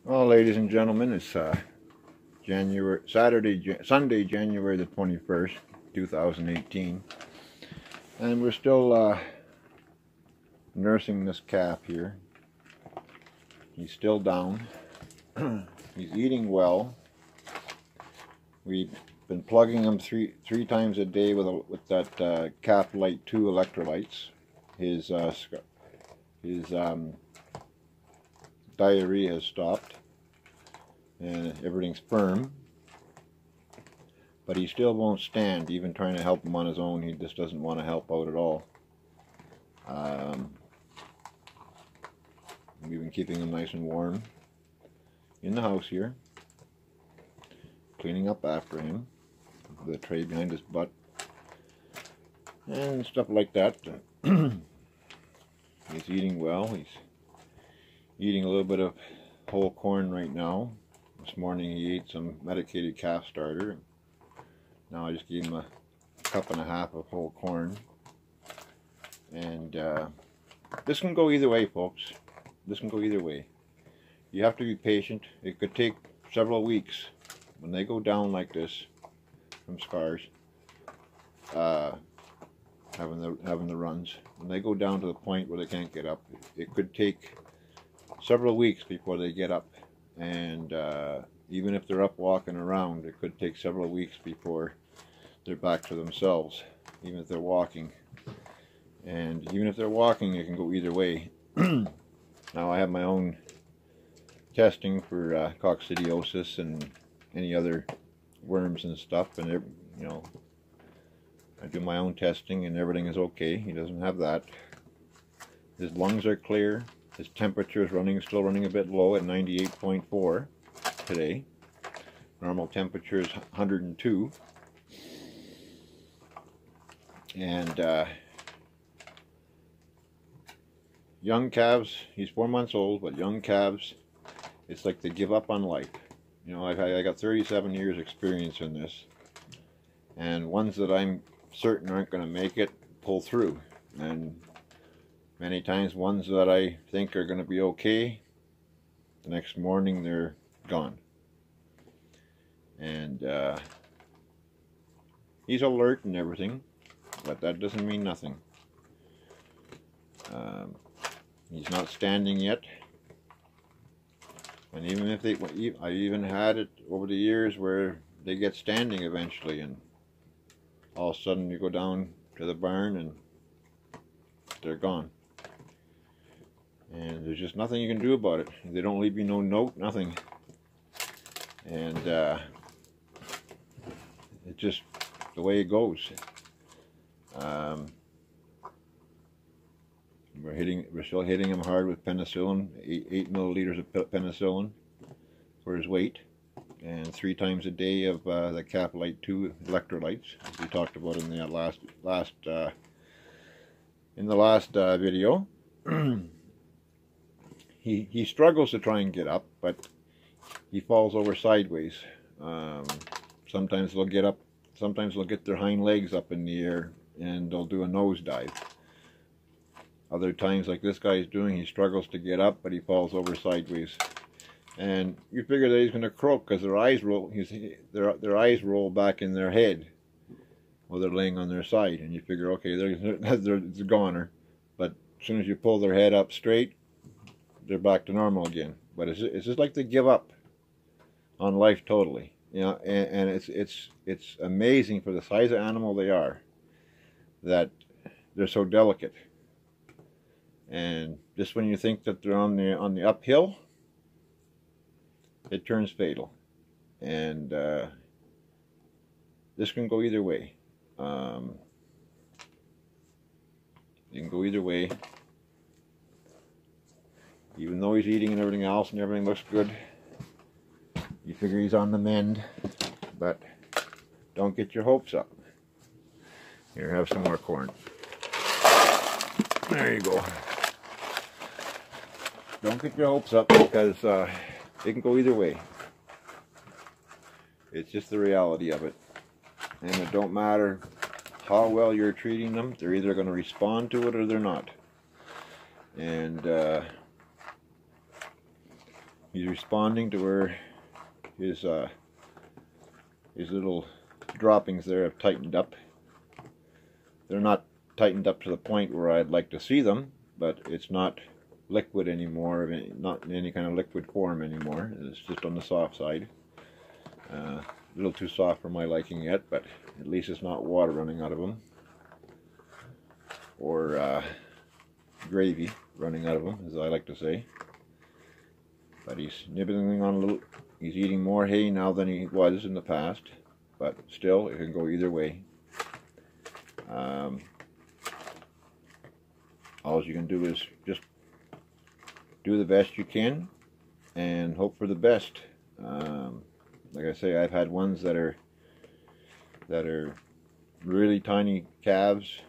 Well, ladies and gentlemen, it's Sunday, January the 21st, 2018, and we're still nursing this calf here. He's still down. He's eating well. We've been plugging him three times a day with that Calf Light 2 electrolytes. His diarrhea has stopped and everything's firm, but he still won't stand. Even trying to help him on his own, he just doesn't want to help out at all. We've been keeping him nice and warm in the house here, cleaning up after him with a tray behind his butt and stuff like that. He's eating well. He's eating a little bit of whole corn right now. This morning he ate some medicated calf starter. Now I just gave him a cup and a half of whole corn. And this can go either way, folks. This can go either way. You have to be patient. It could take several weeks. When they go down like this from scars, having the runs, when they go down to the point where they can't get up, it could take several weeks before they get up. And even if they're up walking around, it could take several weeks before they're back to themselves, even if they're walking. And even if they're walking, it can go either way. Now I have my own testing for Coccidiosis and any other worms and stuff, and you know, I do my own testing and everything is okay. He doesn't have that. His lungs are clear. His temperature is still running a bit low at 98.4 today. Normal temperature is 102. And young calves, he's 4 months old, but young calves, it's like they give up on life. You know, I got 37 years experience in this, and ones that I'm certain aren't going to make it pull through, and many times ones that I think are going to be okay, the next morning they're gone. And he's alert and everything, but that doesn't mean nothing. He's not standing yet. And even if I even had it over the years where they get standing eventually, and all of a sudden you go down to the barn and they're gone. And there's just nothing you can do about it. They don't leave you no note, nothing. And it's just the way it goes. We're still hitting him hard with penicillin, 8 milliliters of penicillin for his weight, and 3 times a day of the Calf Light 2 electrolytes, as we talked about in the last video. He struggles to try and get up, but he falls over sideways. Sometimes they'll get up. Sometimes they'll get their hind legs up in the air and they'll do a nosedive. Other times, like this guy is doing, he struggles to get up, but he falls over sideways. And you figure that he's going to croak because their eyes roll back in their head while they're laying on their side, and you figure, okay, it's a goner. But as soon as you pull their head up straight, they're back to normal again. But it's just like they give up on life totally, you know. And it's amazing for the size of animal they are that they're so delicate. And just when you think that they're on the uphill, it turns fatal. And this can go either way. You can go either way. Even though he's eating and everything else and everything looks good, you figure he's on the mend. But don't get your hopes up. Here, have some more corn. There you go. Don't get your hopes up, because it can go either way. It's just the reality of it. And it don't matter how well you're treating them, they're either going to respond to it or they're not. And He's responding to where his little droppings there have tightened up. They're not tightened up to the point where I'd like to see them, but it's not liquid anymore, not in any kind of liquid form anymore. It's just on the soft side. A little too soft for my liking yet, but at least it's not water running out of them, or gravy running out of them, as I like to say. But he's nibbling on a little. He's eating more hay now than he was in the past, but still, it can go either way. All you can do is just do the best you can and hope for the best. Like I say, I've had ones that are really tiny calves,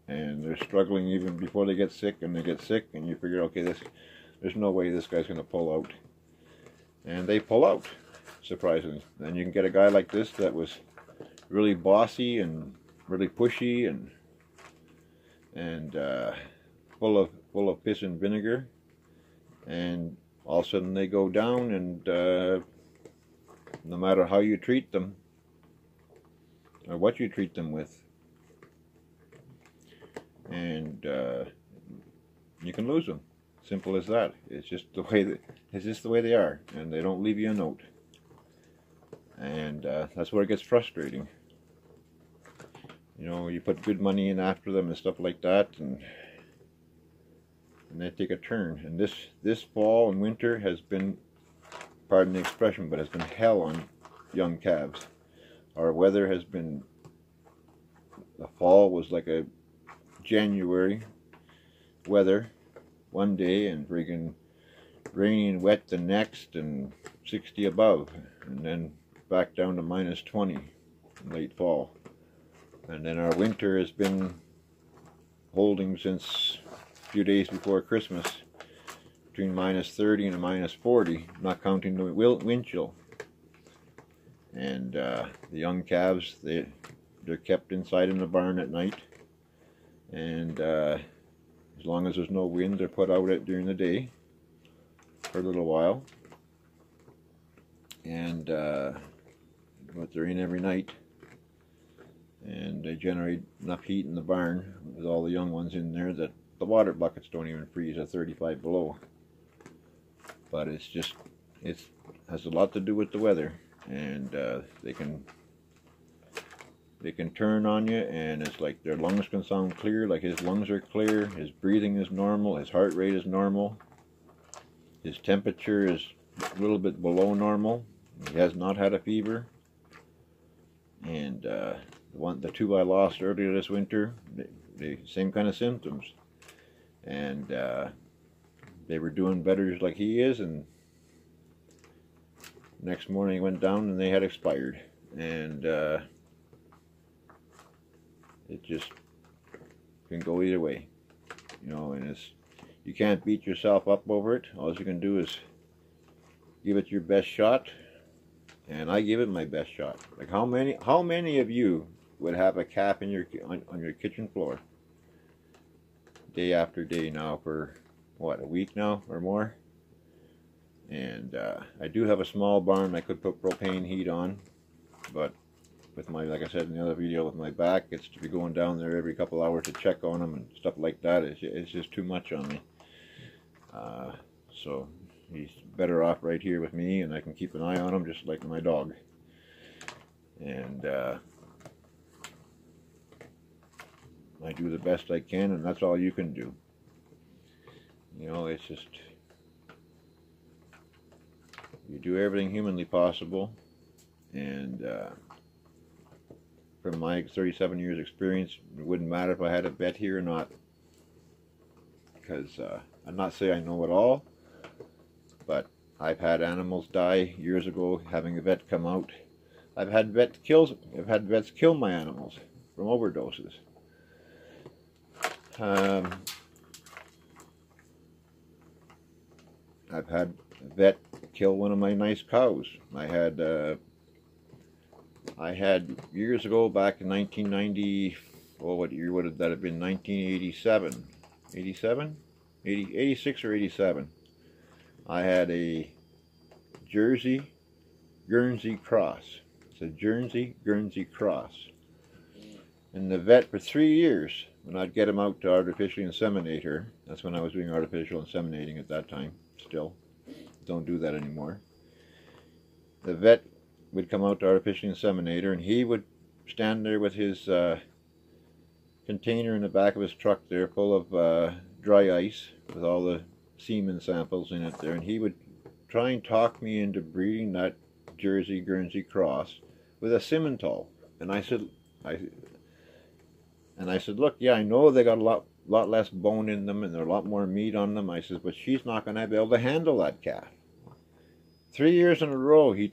and they're struggling even before they get sick, and they get sick, and you figure, okay, there's no way this guy's going to pull out. And they pull out, surprisingly. Then you can get a guy like this that was really bossy and really pushy and full of piss and vinegar, and all of a sudden they go down, and no matter how you treat them or what you treat them with, and you can lose them. Simple as that. It's just the way they are, and they don't leave you a note. And that's where it gets frustrating. You know, you put good money in after them and stuff like that, and they take a turn. And this fall and winter has been, pardon the expression, but has been hell on young calves. Our weather has been, the fall was like a January weather one day, and friggin' rainy and wet the next, and 60 above, and then back down to -20 in late fall. And then our winter has been holding since a few days before Christmas, between -30 and -40, not counting the wind chill. And the young calves, they're kept inside in the barn at night, and as long as there's no wind, they're put out during the day for a little while, and but they're in every night, and they generate enough heat in the barn with all the young ones in there that the water buckets don't even freeze at 35 below. But it has a lot to do with the weather, and they can turn on you, and it's like their lungs can sound clear, like his lungs are clear, his breathing is normal, his heart rate is normal, his temperature is a little bit below normal, he has not had a fever. And the two I lost earlier this winter, the same kind of symptoms, and they were doing better like he is, and next morning he went down and they had expired. And it just can go either way, you know. And you can't beat yourself up over it. All you can do is give it your best shot, and I give it my best shot. Like how many of you would have a calf on your kitchen floor day after day now for what, a week now or more? And I do have a small barn I could put propane heat on, but with my, like I said in the other video, with my back, it's to be going down there every couple hours to check on them and stuff like that. It's just too much on me. So he's better off right here with me, and I can keep an eye on him just like my dog. And I do the best I can, and that's all you can do. You know, it's just, you do everything humanly possible, and from my 37 years experience, it wouldn't matter if I had a vet here or not, because I'm not saying I know it all, but I've had animals die years ago having a vet come out. I've had vets kill my animals from overdoses. I've had a vet kill one of my nice cows. I had years ago, back in 1990, well, what year would that have been? 1987, 86 or 87. I had a Jersey Guernsey cross. It's a Jersey Guernsey cross. And the vet for 3 years, when I'd get him out to artificially inseminate her, that's when I was doing artificial inseminating at that time, still. Don't do that anymore. The vet would come out to artificially inseminate her, and he would stand there with his container in the back of his truck there full of dry ice with all the semen samples in it there, and he would try and talk me into breeding that Jersey Guernsey cross with a Simmental. And I said, look, yeah, I know they got a lot less bone in them and there's a lot more meat on them. I says, but she's not going to be able to handle that calf. 3 years in a row, he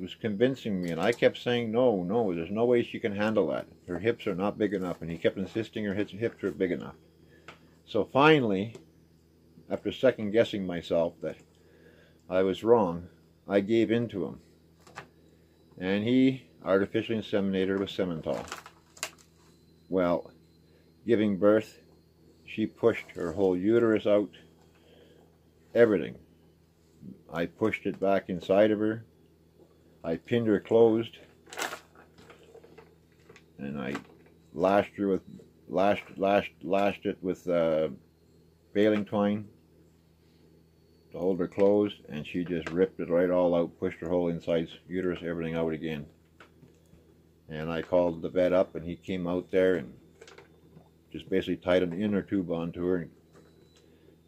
was convincing me, and I kept saying, no, there's no way she can handle that. Her hips are not big enough, and he kept insisting her hips were big enough. So finally, after second guessing myself that I was wrong, I gave in to him. And he artificially inseminated her with Simmental. Well, giving birth, she pushed her whole uterus out, everything. I pushed it back inside of her. I pinned her closed, and I lashed her with lashed it with baling twine to hold her closed, and she just ripped it right all out, pushed her whole insides, uterus, everything out again. And I called the vet up, and he came out there and just basically tied an inner tube onto her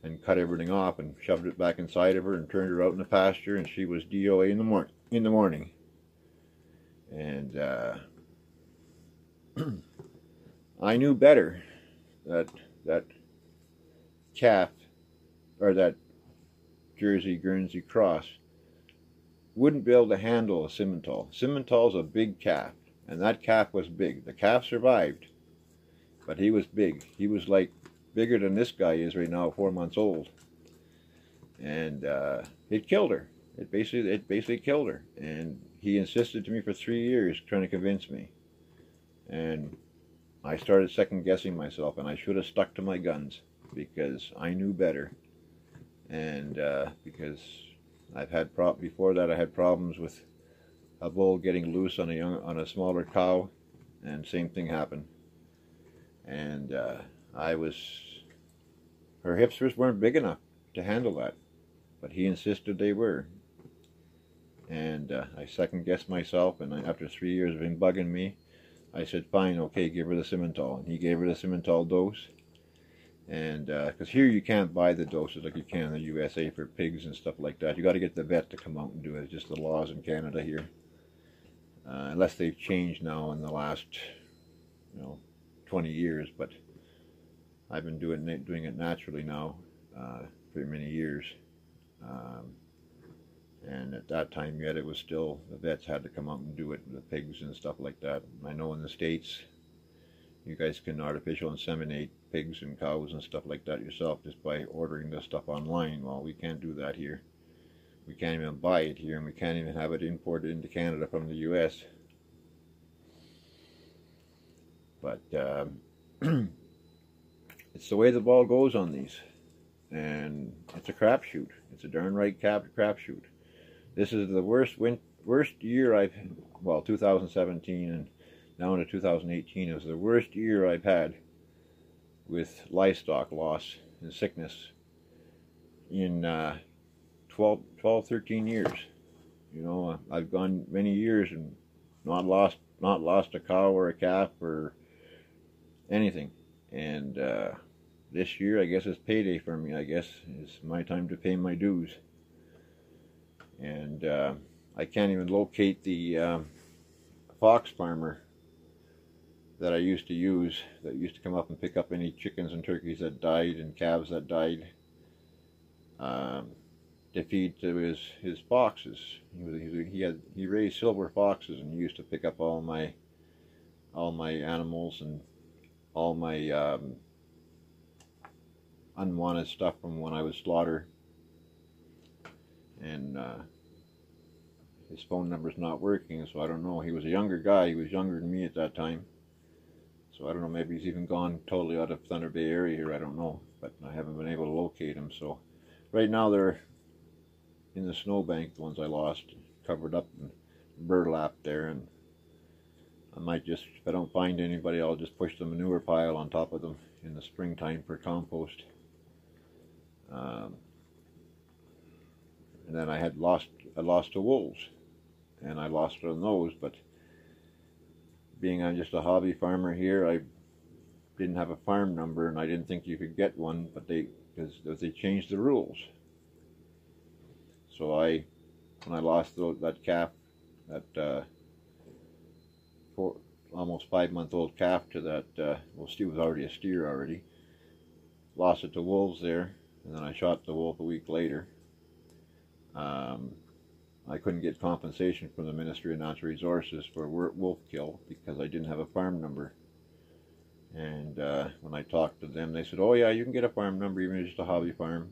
and cut everything off and shoved it back inside of her and turned her out in the pasture, and she was DOA in the morning. And I knew better that calf, or that Jersey Guernsey cross, wouldn't be able to handle a Simmental. Simmental's a big calf, and that calf was big. The calf survived, but he was big. He was like bigger than this guy is right now, 4 months old. And it killed her. It basically killed her. And he insisted to me for 3 years, trying to convince me. And I started second guessing myself, and I should have stuck to my guns because I knew better. And because I've had before that, I had problems with a bull getting loose on a smaller cow, and same thing happened. And her hips weren't big enough to handle that, but he insisted they were. And I second guessed myself, and after 3 years of him bugging me, I said, fine, okay, give her the Simmental. And he gave her the Simmental dose. And because here you can't buy the doses like you can in the USA for pigs and stuff like that. You got to get the vet to come out and do it. It's just the laws in Canada here, unless they've changed now in the last 20 years. But I've been doing it naturally now for many years. And at that time yet, it was still, the vets had to come out and do it, the pigs and stuff like that. I know in the States, you guys can artificial inseminate pigs and cows and stuff like that yourself just by ordering this stuff online. Well, we can't do that here. We can't even buy it here, and we can't even have it imported into Canada from the US. But it's the way the ball goes on these. And it's a crapshoot. It's a darn right crapshoot. This is the worst year 2017 and now into 2018 is the worst year I've had with livestock loss and sickness in 13 years. I've gone many years and not lost a cow or a calf or anything. And this year, I guess, is payday for me. I guess it's my time to pay my dues. And I can't even locate the fox farmer that I used to use, that used to come up and pick up any chickens and turkeys that died and calves that died to feed to his foxes. He raised silver foxes, and he used to pick up all my animals and all my unwanted stuff from when I was slaughtered. And his phone number's not working, so I don't know. He was a younger guy. He was younger than me at that time. So I don't know, maybe he's even gone totally out of Thunder Bay area here, I don't know. But I haven't been able to locate him. So right now they're in the snowbank, the ones I lost, covered up in burlap there, and I might just, if I don't find anybody, I'll just push the manure pile on top of them in the springtime for compost. And then I lost to wolves, and I lost on those, but being I'm just a hobby farmer here, I didn't have a farm number, and I didn't think you could get one, but because they changed the rules. So when I lost that calf, that almost 5-month-old calf to that, well, Steve was already a steer already, lost it to wolves there, and then I shot the wolf a week later. I couldn't get compensation from the Ministry of Natural Resources for wolf kill because I didn't have a farm number. And when I talked to them, they said, oh yeah, you can get a farm number even if it's just a hobby farm.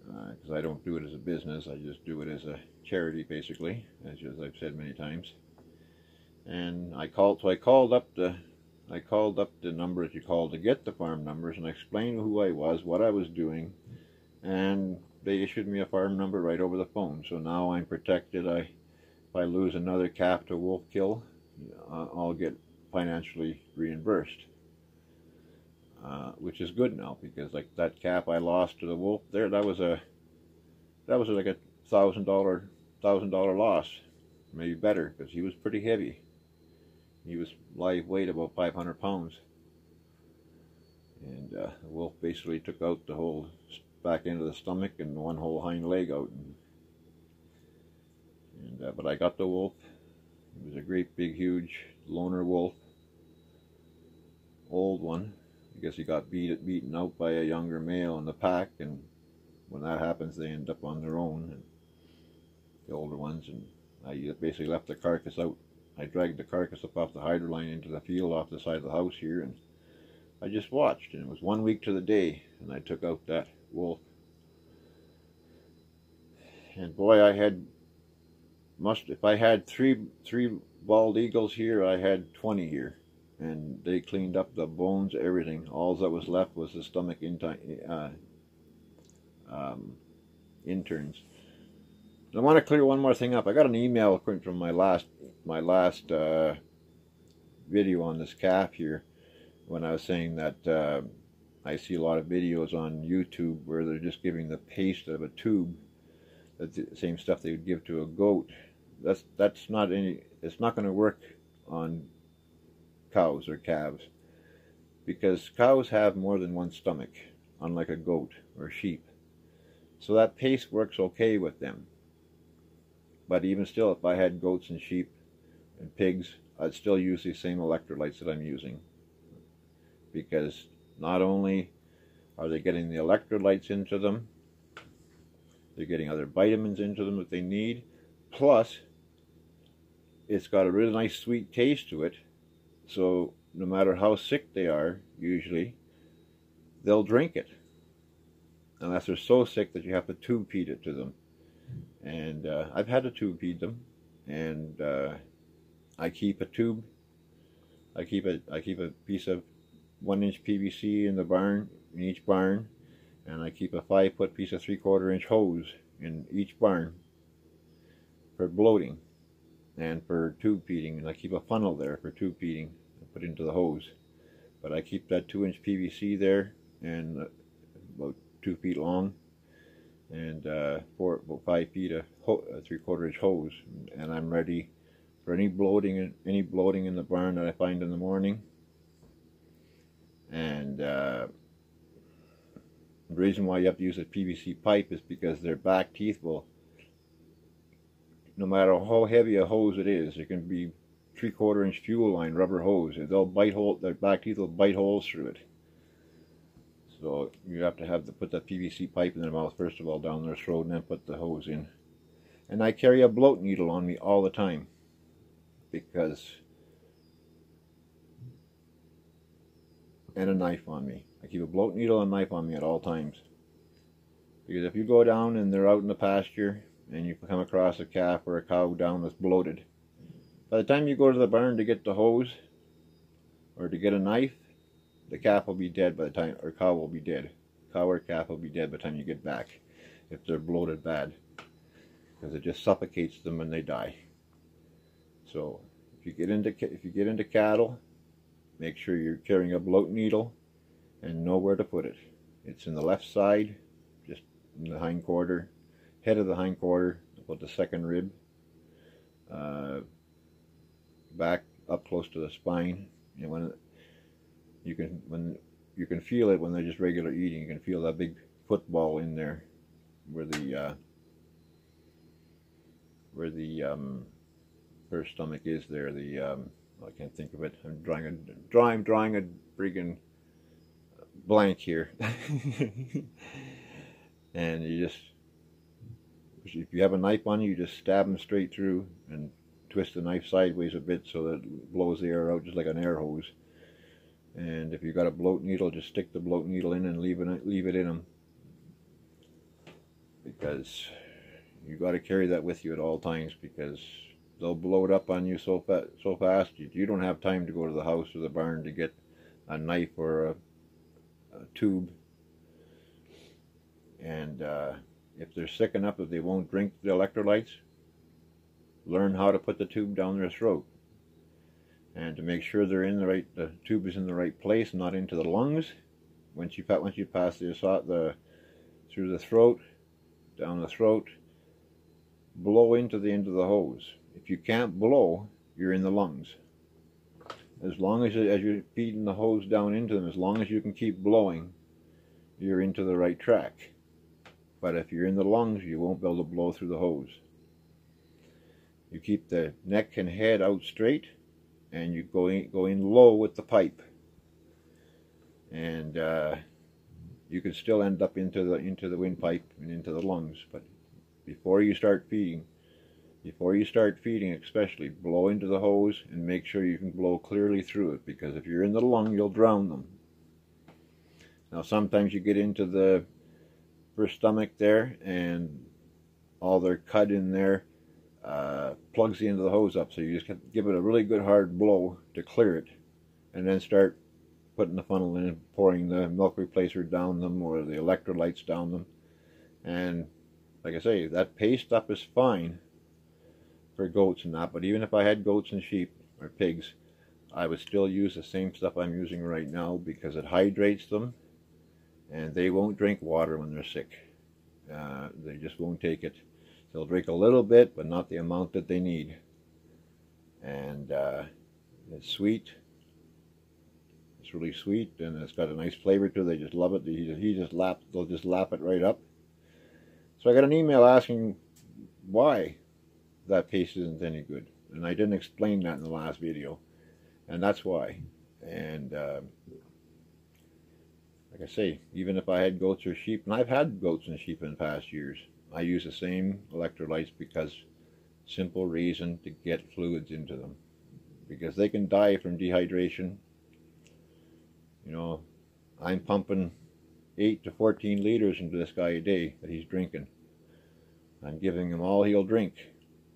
Because I don't do it as a business, I just do it as a charity basically, as I've said many times. And I called up the number that you called to get the farm numbers, and I explained who I was, what I was doing, and they issued me a farm number right over the phone. So now I'm protected. If I lose another calf to wolf kill, I'll get financially reimbursed, which is good now, because like that calf I lost to the wolf there, that was like a $1,000 loss, maybe better, because he was pretty heavy. He was live weight about 500 pounds, and the wolf basically took out the whole back end of the stomach and one whole hind leg out. But I got the wolf. It was a great big huge loner wolf, old one. I guess he got beaten out by a younger male in the pack, and when that happens they end up on their own, and the older ones. And I basically left the carcass out. I dragged the carcass up off the hydro line into the field off the side of the house here, and I just watched, and it was 1 week to the day, and I took out that wolf. And boy, if I had three bald eagles here, I had 20 here, and they cleaned up the bones, everything. All that was left was the stomach interns. I want to clear one more thing up. I got an email from my last video on this calf here, when I was saying that I see a lot of videos on YouTube where they're just giving the paste of a tube. That's the same stuff they would give to a goat. It's not going to work on cows or calves, because cows have more than one stomach, unlike a goat or sheep. So that paste works okay with them. But even still, if I had goats and sheep and pigs, I'd still use the same electrolytes that I'm using, because not only are they getting the electrolytes into them, they're getting other vitamins into them that they need, plus it's got a really nice sweet taste to it. So no matter how sick they are, usually they'll drink it, unless they're so sick that you have to tube feed it to them. And I've had to tube feed them, and I keep a tube. I keep a piece of 1-inch PVC in the barn, in each barn, and I keep a 5-foot piece of 3/4-inch hose in each barn for bloating and for tube feeding. And I keep a funnel there for tube feeding put into the hose. But I keep that 2-inch PVC there, and about 2 feet long, and about 5 feet of 3/4-inch hose, and I'm ready for any bloating in the barn that I find in the morning. And the reason why you have to use a PVC pipe is because their back teeth will, no matter how heavy a hose it is, it can be 3/4-inch fuel line rubber hose, they'll bite their back teeth will bite holes through it. So you have to put that PVC pipe in their mouth first of all, down their throat, and then put the hose in. And I carry a bloat needle on me all the time, and a knife on me. I keep a bloat needle and a knife on me at all times, because if you go down and they're out in the pasture and you come across a calf or a cow down that's bloated, by the time you go to the barn to get the hose or to get a knife, the calf will be dead by the time, or cow will be dead. Cow or calf will be dead by the time you get back. if they're bloated bad, because it just suffocates them when they die. So if you get into cattle, make sure you're carrying a bloat needle and know where to put it. It's in the left side, just in the hind quarter, head of the hind quarter, about the second rib, back up close to the spine. And when you can feel it when they're just regular eating, you can feel that big football in there where the first stomach is there. I can't think of it. I'm drawing a friggin' blank here. And you just, if you have a knife on you, just stab them straight through and twist the knife sideways a bit so that it blows the air out just like an air hose. And if you've got a bloat needle, just stick the bloat needle in and leave it in them, because you got to carry that with you at all times, because they'll blow it up on you so fast you don't have time to go to the house or the barn to get a knife or a tube. And if they're sick enough that they won't drink the electrolytes, learn how to put the tube down their throat, and to make sure the tube is in the right place, not into the lungs. Once you pass through the throat, down the throat, blow into the end of the hose. If you can't blow, you're in the lungs. As long as you're feeding the hose down into them, as long as you can keep blowing, you're into the right track. But if you're in the lungs, you won't be able to blow through the hose. You keep the neck and head out straight, and you go in low with the pipe, and you can still end up into the windpipe and into the lungs. But before you start feeding, especially, blow into the hose and make sure you can blow clearly through it, because if you're in the lung, you'll drown them. Now sometimes you get into the first stomach there, and all their cud in there plugs the end of the hose up, so you just have to give it a really good hard blow to clear it, and then start putting the funnel in and pouring the milk replacer down them or the electrolytes down them. And like I say, that paste stuff is fine for goats and that, but even if I had goats and sheep or pigs, I would still use the same stuff I'm using right now, because it hydrates them, and they won't drink water when they're sick. They just won't take it. They'll drink a little bit, but not the amount that they need. And it's sweet. It's really sweet, and it's got a nice flavor to it. They just love it. They'll just lap it right up. So I got an email asking why that paste isn't any good, and I didn't explain that in the last video, and that's why. And like I say, even if I had goats or sheep, and I've had goats and sheep in past years, I use the same electrolytes, because simple reason, to get fluids into them, because they can die from dehydration. You know, I'm pumping 8 to 14 liters into this guy a day that he's drinking. I'm giving him all he'll drink.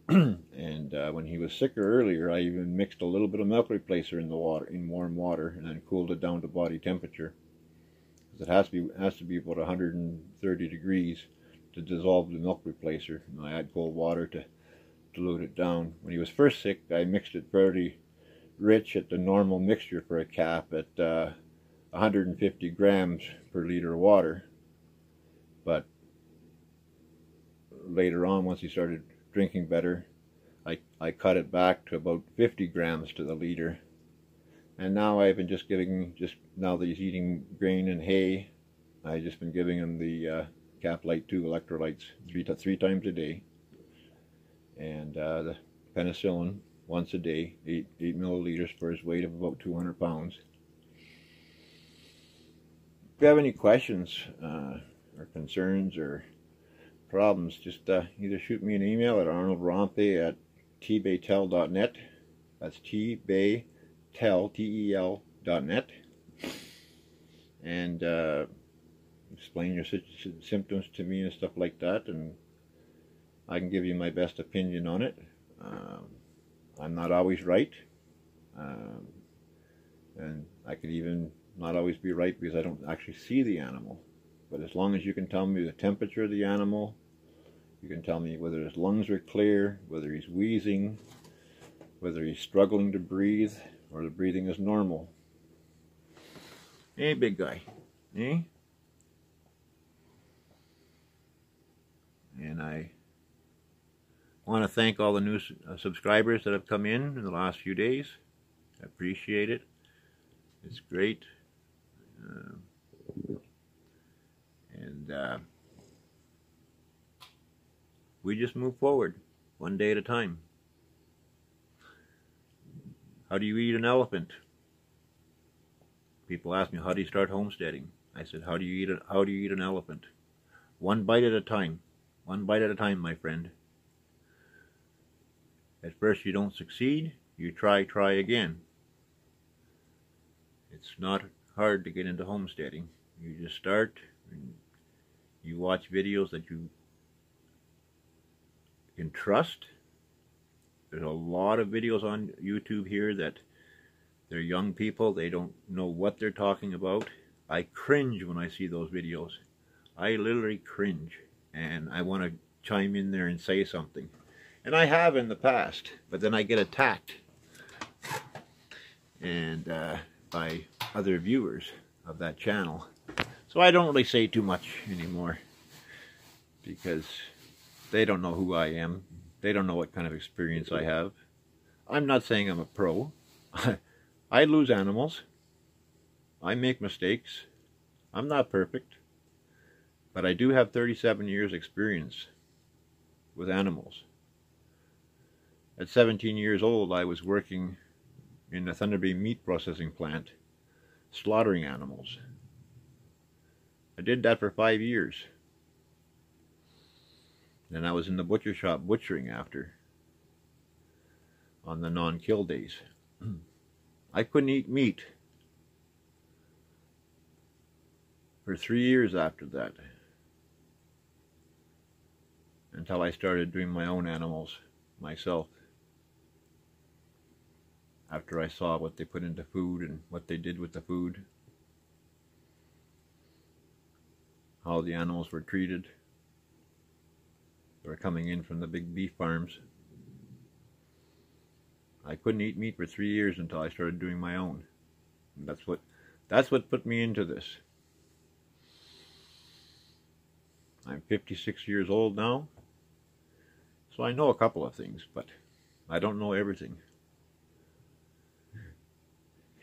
And when he was sicker earlier, I even mixed a little bit of milk replacer in the water, in warm water, and then cooled it down to body temperature, because it has to be about 130 degrees to dissolve the milk replacer. And I add cold water to dilute it down. When he was first sick, I mixed it fairly rich at the normal mixture for a calf at 150 grams per liter of water. But later on, once he started drinking better, I cut it back to about 50 grams to the liter. And now I've been just giving, now that he's eating grain and hay, I've just been giving him the Cap-Lite 2 electrolytes three times a day, and the penicillin once a day, 8 milliliters for his weight of about 200 pounds. If you have any questions or concerns or problems, just either shoot me an email at arnoldromppai@tbaytel.net. That's tbaytel.net, and explain your symptoms to me and stuff like that, and I can give you my best opinion on it. I'm not always right, and I could even not always be right because I don't actually see the animal. But as long as you can tell me the temperature of the animal, you can tell me whether his lungs are clear, whether he's wheezing, whether he's struggling to breathe, or the breathing is normal. Hey, big guy. Hey? And I want to thank all the new subscribers that have come in the last few days. I appreciate it. It's great. We just move forward, one day at a time. How do you eat an elephant? People ask me, how do you start homesteading? I said, how do you eat an elephant? One bite at a time. One bite at a time, my friend. At first you don't succeed, you try again. It's not hard to get into homesteading. You just start, and you watch videos that you can trust. There's a lot of videos on YouTube here that they're young people, they don't know what they're talking about. I cringe when I see those videos. I literally cringe, and I want to chime in there and say something. And I have in the past, but then I get attacked and by other viewers of that channel. So I don't really say too much anymore, because they don't know who I am. They don't know what kind of experience I have. I'm not saying I'm a pro. I lose animals. I make mistakes. I'm not perfect. But I do have 37 years experience with animals. At 17 years old, I was working in the Thunder Bay meat processing plant, slaughtering animals. I did that for 5 years. Then I was in the butcher shop butchering after, on the non-kill days. I couldn't eat meat for 3 years after that, until I started doing my own animals myself. After I saw what they put into food and what they did with the food, how the animals were treated. They were coming in from the big beef farms. I couldn't eat meat for 3 years until I started doing my own. And that's what put me into this. I'm 56 years old now, so I know a couple of things, but I don't know everything.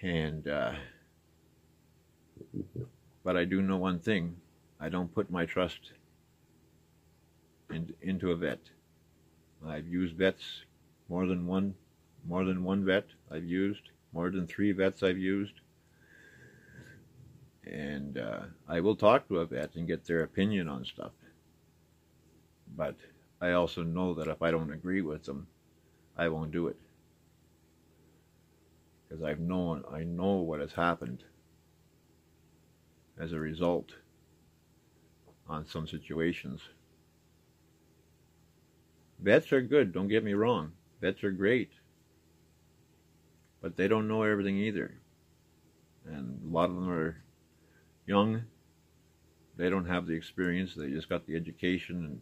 And but I do know one thing: I don't put my trust into a vet. I've used vets, more than one vet I've used, more than 3 vets I've used. And I will talk to a vet and get their opinion on stuff. But I also know that if I don't agree with them, I won't do it. Because I know what has happened as a result on some situations. Vets are good, don't get me wrong. Vets are great. But they don't know everything either. And a lot of them are young. They don't have the experience. They just got the education, and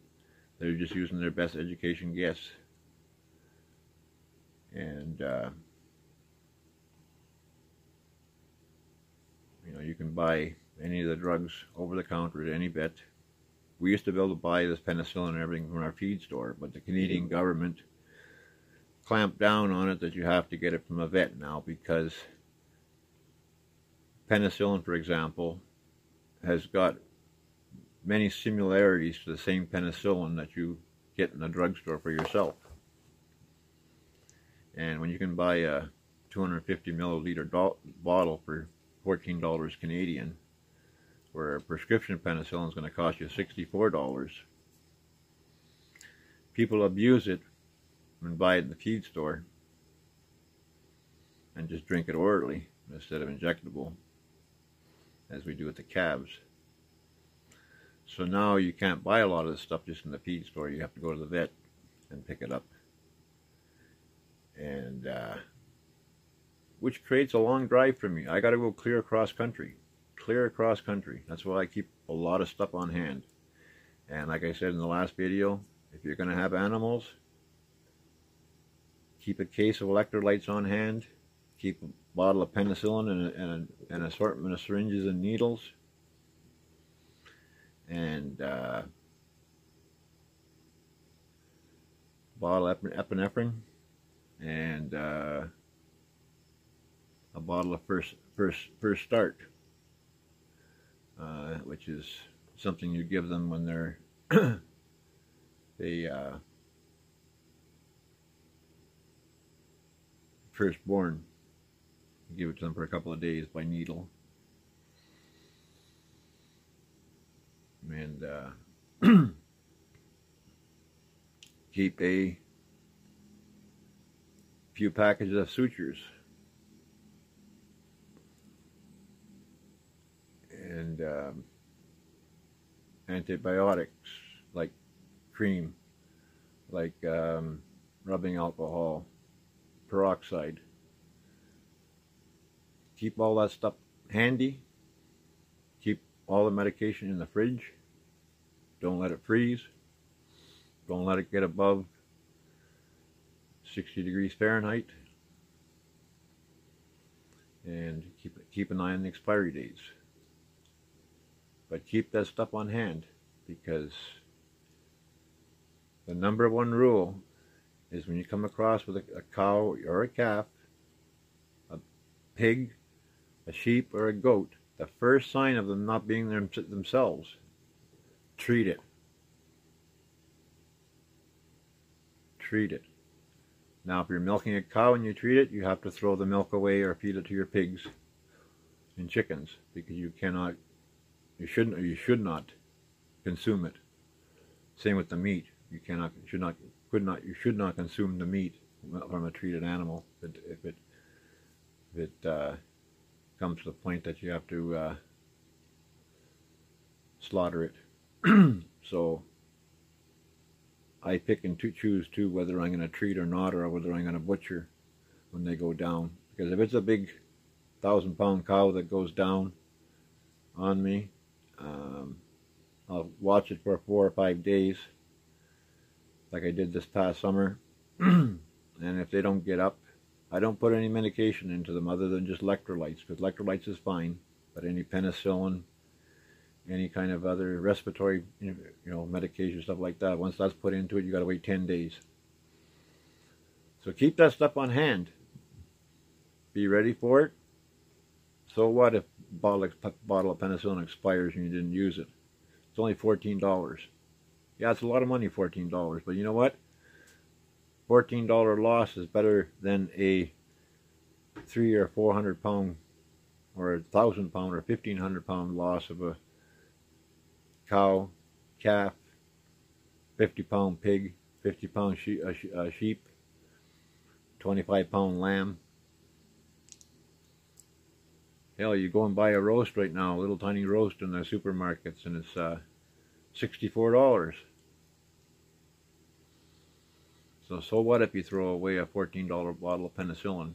they're just using their best education guess. And you know, you can buy any of the drugs over the counter at any vet. We used to be able to buy this penicillin and everything from our feed store, but the Canadian government clamped down on it that you have to get it from a vet now, because penicillin, for example, has got many similarities to the same penicillin that you get in a drugstore for yourself. And when you can buy a 250 milliliter bottle for $14 Canadian, where a prescription penicillin is going to cost you $64, people abuse it and buy it in the feed store and just drink it orally instead of injectable, as we do with the calves. So now you can't buy a lot of this stuff just in the feed store. You have to go to the vet and pick it up. And which creates a long drive for me. I got to go clear across country clear across country. That's why I keep a lot of stuff on hand. And like I said in the last video, if you're going to have animals, keep a case of electrolytes on hand, keep a bottle of penicillin and an assortment of syringes and needles, and bottle of epinephrine, and a bottle of first start, which is something you give them when they're first born. You give it to them for a couple of days by needle. And keep a few packages of sutures. And antibiotics like cream, like rubbing alcohol, peroxide. Keep all that stuff handy. Keep all the medication in the fridge. Don't let it freeze. Don't let it get above 60 degrees Fahrenheit. And keep an eye on the expiry dates. But keep that stuff on hand, because the number one rule is when you come across with a cow or a calf, a pig, a sheep, or a goat, the first sign of them not being themselves, treat it. Treat it. Now, if you're milking a cow and you treat it, you have to throw the milk away or feed it to your pigs and chickens, because you cannot, you shouldn't, or you should not consume it. Same with the meat. You cannot, should not, could not, you should not consume the meat from a treated animal if it comes to the point that you have to slaughter it. So I pick and choose too whether I'm going to treat or not, or whether I'm going to butcher when they go down. Because if it's a big 1,000-pound cow that goes down on me, I'll watch it for 4 or 5 days, like I did this past summer. And if they don't get up, I don't put any medication into them other than just electrolytes, because electrolytes is fine. But any penicillin, any kind of other respiratory, medication, stuff like that, once that's put into it, you got to wait 10 days. So keep that stuff on hand. Be ready for it. So what if a bottle of penicillin expires and you didn't use it? It's only $14. Yeah, it's a lot of money, $14. But you know what? $14 loss is better than a 300 or 400 pound or 1,000 pound or 1,500 pound loss of a cow, calf, 50-pound pig, 50-pound sheep, 25-pound lamb. Hell, you go and buy a roast right now, a little tiny roast in the supermarkets, and it's $64. So what if you throw away a $14 bottle of penicillin?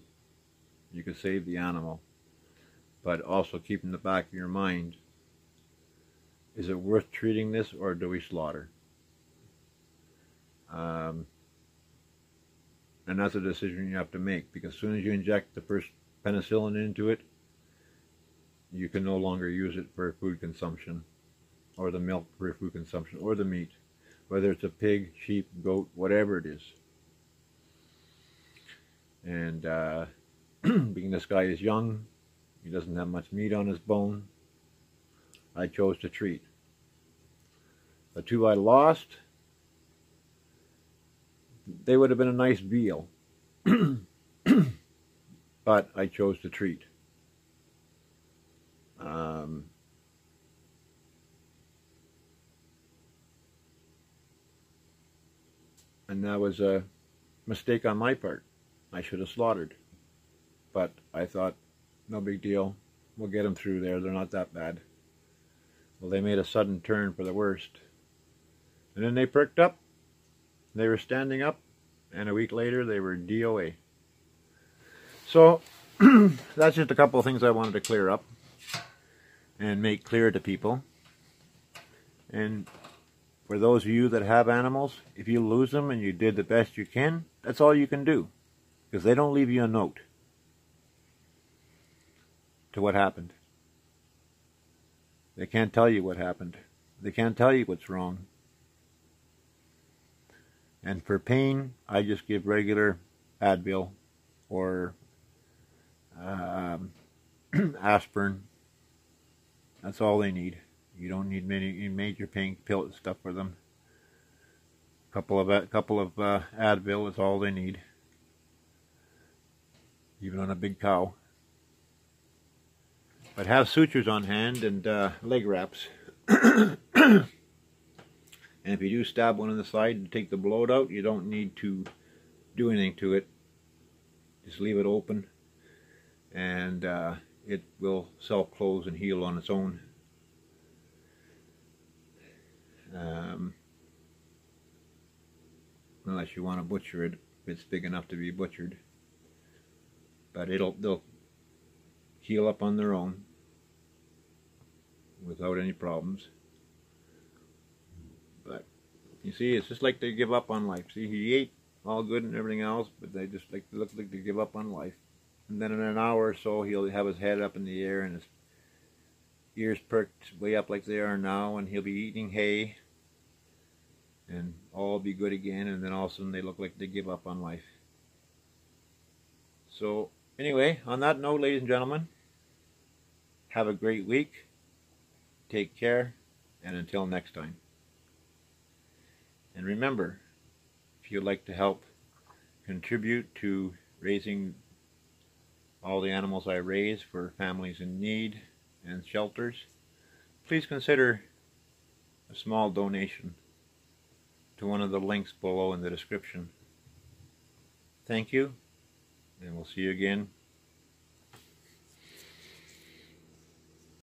You could save the animal. But also keep in the back of your mind, is it worth treating this, or do we slaughter? And that's a decision you have to make, because as soon as you inject the first penicillin into it, you can no longer use it for food consumption, or the milk for food consumption, or the meat, whether it's a pig, sheep, goat, whatever it is. And being this guy is young, he doesn't have much meat on his bone, I chose to treat. The two I lost, they would have been a nice veal, but I chose to treat. And that was a mistake on my part. I should have slaughtered. But I thought, no big deal. We'll get them through there. They're not that bad. Well, they made a sudden turn for the worst. And then they perked up. They were standing up. And a week later, they were DOA. So, that's just a couple of things I wanted to clear up. and make clear to people. And for those of you that have animals, if you lose them and you did the best you can, that's all you can do, because they don't leave you a note to what happened. They can't tell you what happened. They can't tell you what's wrong. And for pain, I just give regular Advil or aspirin. That's all they need. You don't need many major pain pill stuff for them. Couple of Advil is all they need, even on a big cow. But have sutures on hand and leg wraps. And if you do stab one on the side and take the blood out, you don't need to do anything to it. Just leave it open, and it will self-close and heal on its own. Unless you want to butcher it, if it's big enough to be butchered. But they'll heal up on their own without any problems. But you see, it's just like they give up on life. See, he ate all good and everything else, but they just look like they give up on life. And then in an hour or so, he'll have his head up in the air and his ears perked way up like they are now, and he'll be eating hay, and all will be good again. And then all of a sudden, they look like they give up on life. So anyway, on that note, ladies and gentlemen, have a great week. Take care, and until next time. And remember, if you'd like to help contribute to raising all the animals I raise for families in need and shelters, please consider a small donation to one of the links below in the description. Thank you, and we'll see you again